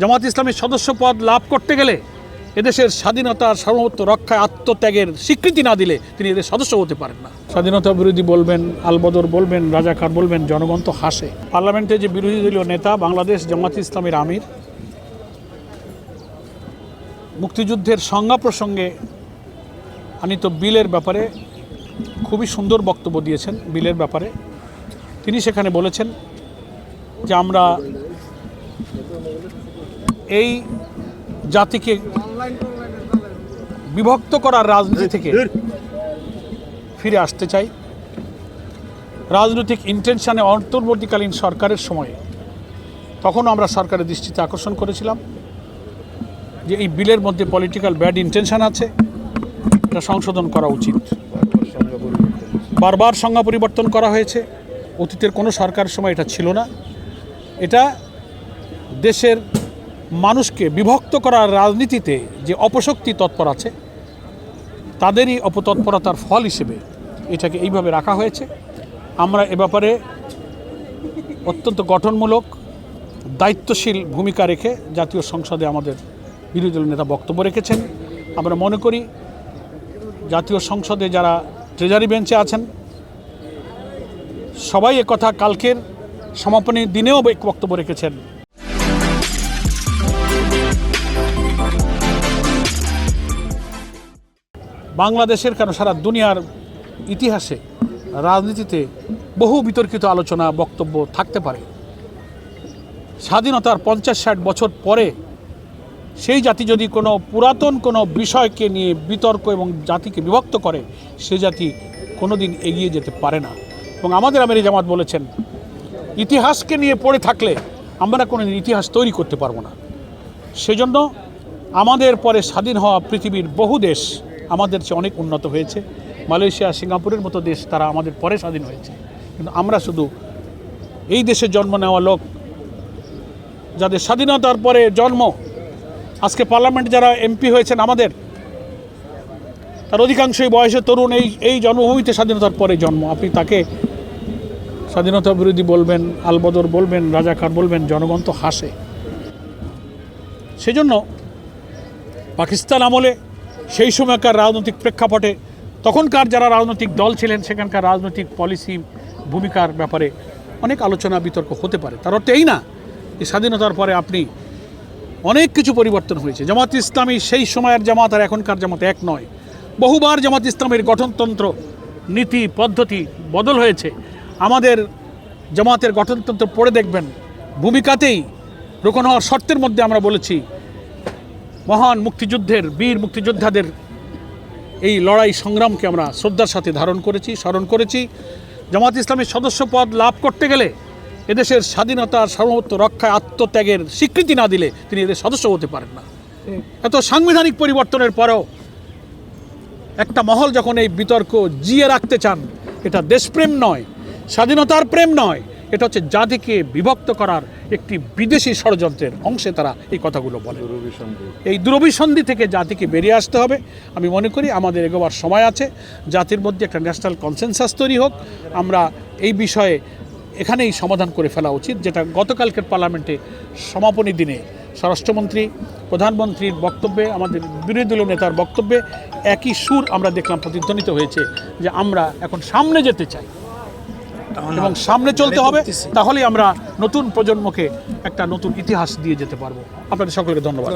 জামাত ইসলামের সদস্য পদ লাভ করতে গেলে এদেশের স্বাধীনতার সার্বভৌমত্ব রক্ষায় আত্মত্যাগের স্বীকৃতি না দিলে তিনি এদের সদস্য হতে পারেন না। স্বাধীনতা বিরোধী বলবেন, আলবদর বলবেন, রাজাকার বলবেন, জনগণ তো হাসে। পার্লামেন্টে যে বিরোধী দলীয় নেতা বাংলাদেশ জামাত ইসলামের আমির মুক্তিযুদ্ধের সংজ্ঞা প্রসঙ্গে আনিত বিলের ব্যাপারে খুবই সুন্দর বক্তব্য দিয়েছেন। বিলের ব্যাপারে তিনি সেখানে বলেছেন যে আমরা এই জাতিকে বিভক্ত করার রাজনীতি থেকে ফিরে আসতে চাই। রাজনৈতিক ইন্টেনশনে অন্তর্বর্তীকালীন সরকারের সময়ে তখনও আমরা সরকারের দৃষ্টিতে আকর্ষণ করেছিলাম যে এই বিলের মধ্যে পলিটিক্যাল ব্যাড ইন্টেনশন আছে, এটা সংশোধন করা উচিত। বারবার সংজ্ঞা পরিবর্তন করা হয়েছে, অতীতের কোনো সরকারের সময় এটা ছিল না। এটা দেশের মানুষকে বিভক্ত করার রাজনীতিতে যে অপশক্তি তৎপর আছে তাদেরই অপতৎপরতার ফল হিসেবে এটাকে এইভাবে রাখা হয়েছে। আমরা এ ব্যাপারে অত্যন্ত গঠনমূলক দায়িত্বশীল ভূমিকা রেখে জাতীয় সংসদে আমাদের বিরোধী দলের নেতা বক্তব্য রেখেছেন। আমরা মনে করি জাতীয় সংসদে যারা ট্রেজারি বেঞ্চে আছেন সবাই একথা কালকের সমাপনী দিনেও বক্তব্য রেখেছেন। বাংলাদেশের কেন সারা দুনিয়ার ইতিহাসে রাজনীতিতে বহু বিতর্কিত আলোচনা বক্তব্য থাকতে পারে। স্বাধীনতার 50-60 বছর পরে সেই জাতি যদি কোনো পুরাতন কোনো বিষয়কে নিয়ে বিতর্ক এবং জাতিকে বিভক্ত করে, সে জাতি কোনো দিন এগিয়ে যেতে পারে না। এবং আমাদের আমির জামাত বলেছেন ইতিহাসকে নিয়ে পড়ে থাকলে আমরা কোনো দিন ইতিহাস তৈরি করতে পারবো না। সেজন্য আমাদের পরে স্বাধীন হওয়া পৃথিবীর বহু দেশ আমাদের চেয়ে অনেক উন্নত হয়েছে। মালয়েশিয়া, সিঙ্গাপুরের মতো দেশ তারা আমাদের পরে স্বাধীন হয়েছে, কিন্তু আমরা শুধু এই দেশে জন্ম নেওয়া লোক যাদের স্বাধীনতার পরে জন্ম, আজকে পার্লামেন্ট যারা এমপি হয়েছেন আমাদের, তার অধিকাংশই বয়সে তরুণ, এই জন্মভূমিতে স্বাধীনতার পরে জন্ম। আপনি তাকে স্বাধীনতা বিরোধী বলবেন, আলবদর বলবেন, রাজাকার বলবেন, জনগণ তো হাসে। সেজন্য পাকিস্তান আমলে সেই সময়কার রাজনৈতিক প্রেক্ষাপটে তখনকার যারা রাজনৈতিক দল ছিলেন সেখানকার রাজনৈতিক পলিসি ভূমিকার ব্যাপারে অনেক আলোচনা বিতর্ক হতে পারে। তার অর্থ এই না যে স্বাধীনতার পরে আপনি অনেক কিছু পরিবর্তন হয়েছে। জামাত ইসলামী সেই সময়ের জামাত আর এখনকার জামাত এক নয়। বহুবার জামাত ইসলামের গঠনতন্ত্র, নীতি, পদ্ধতি বদল হয়েছে। আমাদের জামাতের গঠনতন্ত্র পড়ে দেখবেন, ভূমিকাতেই রোকন হওয়ার শর্তের মধ্যে আমরা বলেছি মহান মুক্তিযুদ্ধের বীর মুক্তিযোদ্ধাদের এই লড়াই সংগ্রামকে আমরা শ্রদ্ধার সাথে ধারণ করেছি, স্মরণ করেছি। জামাত ইসলামের সদস্য পদ লাভ করতে গেলে এদেশের স্বাধীনতার সার্বভৌমত্ব রক্ষায় আত্মত্যাগের স্বীকৃতি না দিলে তিনি এদের সদস্য হতে পারেন না। এত সাংবিধানিক পরিবর্তনের পরেও একটা মহল যখন এই বিতর্ক জিয়ে রাখতে চান, এটা দেশপ্রেম নয়, স্বাধীনতার প্রেম নয়, এটা হচ্ছে জাতিকে বিভক্ত করার একটি বিদেশি ষড়যন্ত্রের অংশে তারা এই কথাগুলো বলে। এই দুরভিসন্ধি থেকে জাতিকে বেরিয়ে আসতে হবে। আমি মনে করি আমাদের এগোবার সময় আছে, জাতির মধ্যে একটা ন্যাশনাল কনসেনসাস তৈরি হোক। আমরা এই বিষয়ে এখানেই সমাধান করে ফেলা উচিত, যেটা গতকালকের পার্লামেন্টে সমাপনী দিনে স্বরাষ্ট্রমন্ত্রী, প্রধানমন্ত্রীর বক্তব্যে, আমাদের বিরোধী দলীয় নেতার বক্তব্যে একই সুর আমরা দেখলাম প্রতিধ্বনিত হয়েছে যে আমরা এখন সামনে যেতে চাই এবং সামনে চলতে হবে। তাহলেই আমরা নতুন প্রজন্মকে একটা নতুন ইতিহাস দিয়ে যেতে পারবো। আপনাদের সকলকে ধন্যবাদ।